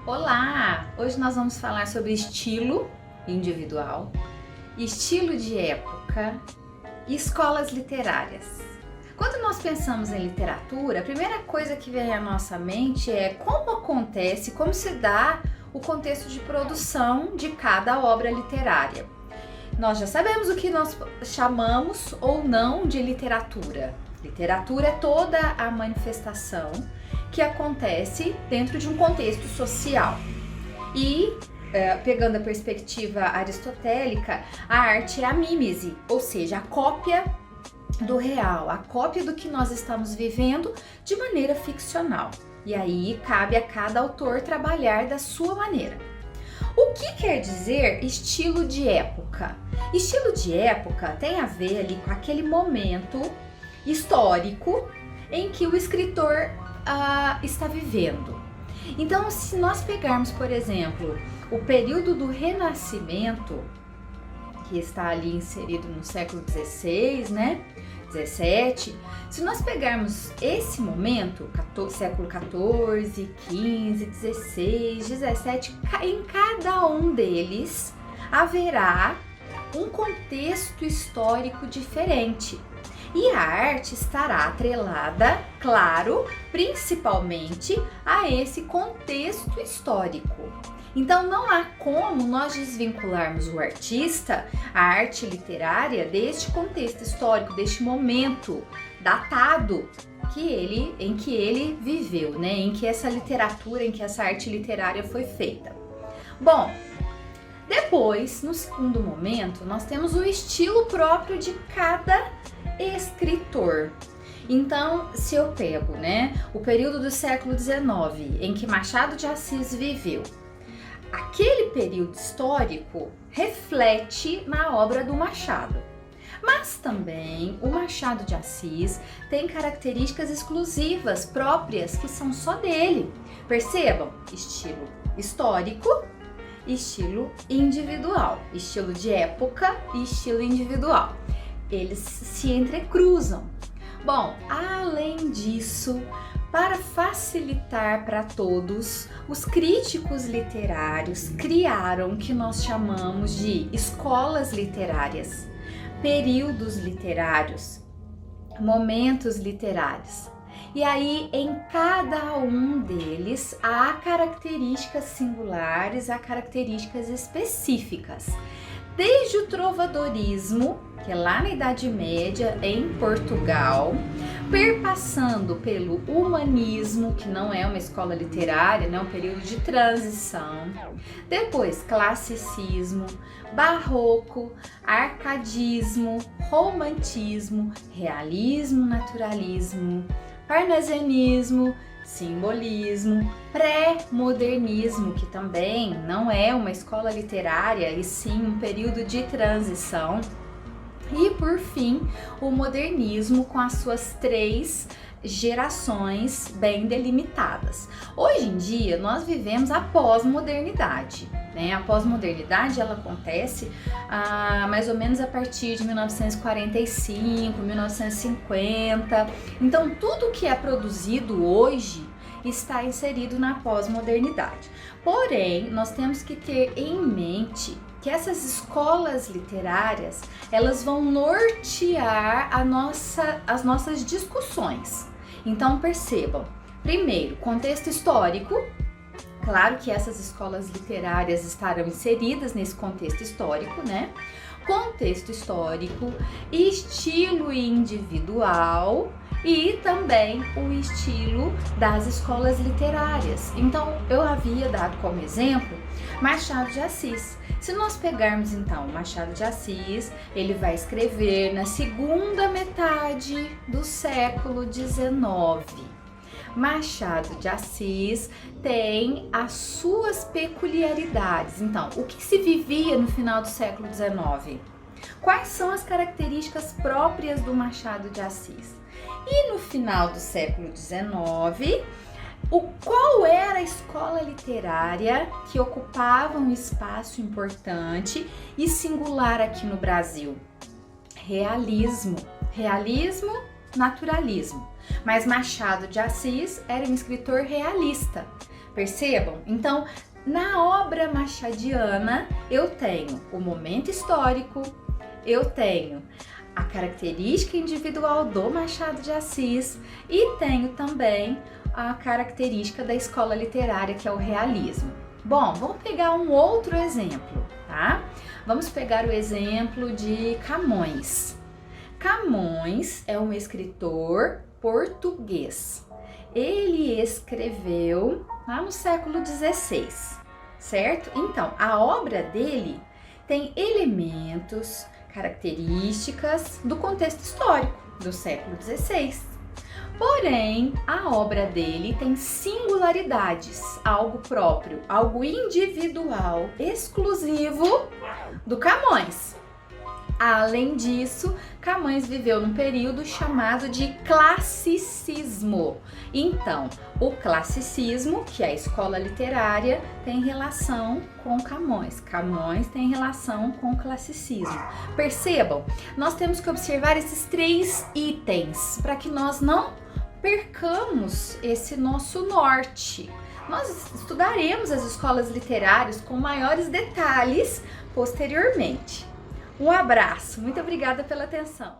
Olá! Hoje nós vamos falar sobre estilo individual, estilo de época e escolas literárias. Quando nós pensamos em literatura, a primeira coisa que vem à nossa mente é como acontece, como se dá o contexto de produção de cada obra literária. Nós já sabemos o que nós chamamos ou não de literatura. Literatura é toda a manifestação que acontece dentro de um contexto social. E, pegando a perspectiva aristotélica, a arte é a mímese, ou seja, a cópia do real, a cópia do que nós estamos vivendo de maneira ficcional. E aí cabe a cada autor trabalhar da sua maneira. O que quer dizer estilo de época? Estilo de época tem a ver ali com aquele momento histórico em que o escritor está vivendo. Então, se nós pegarmos, por exemplo, o período do Renascimento, que está ali inserido no século XVI, né? 17. Se nós pegarmos esse momento, século 14, 15, 16, 17, em cada um deles haverá um contexto histórico diferente. E a arte estará atrelada, claro, principalmente a esse contexto histórico. Então não há como nós desvincularmos o artista, a arte literária, deste contexto histórico, deste momento datado em que ele viveu, né? Em que essa literatura, em que essa arte literária foi feita. Bom, depois, no segundo momento, nós temos o estilo próprio de cada escritor. Então, se eu pego, né, o período do século XIX, em que Machado de Assis viveu, aquele período histórico reflete na obra do Machado. Mas também o Machado de Assis tem características exclusivas, próprias, que são só dele. Percebam, estilo histórico, estilo individual, estilo de época e estilo individual. Eles se entrecruzam. Bom, além disso, para facilitar para todos, os críticos literários criaram o que nós chamamos de escolas literárias, períodos literários, momentos literários. E aí, em cada um deles, há características singulares, há características específicas. Desde o trovadorismo, que é lá na Idade Média, em Portugal, perpassando pelo humanismo, que não é uma escola literária, né, um período de transição. Depois, classicismo, barroco, arcadismo, romantismo, realismo, naturalismo, parnasianismo, simbolismo, pré-modernismo, que também não é uma escola literária, e sim um período de transição. E por fim, o modernismo com as suas 3 gerações bem delimitadas. Hoje em dia, nós vivemos a pós-modernidade, né? A pós-modernidade, ela acontece mais ou menos a partir de 1945, 1950. Então, tudo que é produzido hoje está inserido na pós-modernidade. Porém, nós temos que ter em mente que essas escolas literárias, elas vão nortear as nossas discussões. Então percebam, primeiro, contexto histórico. Claro que essas escolas literárias estarão inseridas nesse contexto histórico, né? Contexto histórico, estilo individual e também o estilo das escolas literárias. Então, eu havia dado como exemplo Machado de Assis. Se nós pegarmos então Machado de Assis, ele vai escrever na segunda metade do século XIX. Machado de Assis tem as suas peculiaridades. Então, o que se vivia no final do século XIX? Quais são as características próprias do Machado de Assis? E no final do século XIX, qual era a escola literária que ocupava um espaço importante e singular aqui no Brasil? Realismo. Realismo, naturalismo. Mas Machado de Assis era um escritor realista. Percebam? Então, na obra machadiana, eu tenho o momento histórico, eu tenho a característica individual do Machado de Assis e tenho também a característica da escola literária, que é o realismo. Bom, vamos pegar um outro exemplo, tá? Vamos pegar o exemplo de Camões. Camões é um escritor português. Ele escreveu lá no século XVI, certo? Então, a obra dele tem elementos, características do contexto histórico do século XVI. Porém, a obra dele tem singularidades, algo próprio, algo individual, exclusivo do Camões. Além disso, Camões viveu num período chamado de classicismo. Então, o classicismo, que é a escola literária, tem relação com Camões. Camões tem relação com o classicismo. Percebam, nós temos que observar esses 3 itens para que nós não percamos esse nosso norte. Nós estudaremos as escolas literárias com maiores detalhes posteriormente. Um abraço, muito obrigada pela atenção.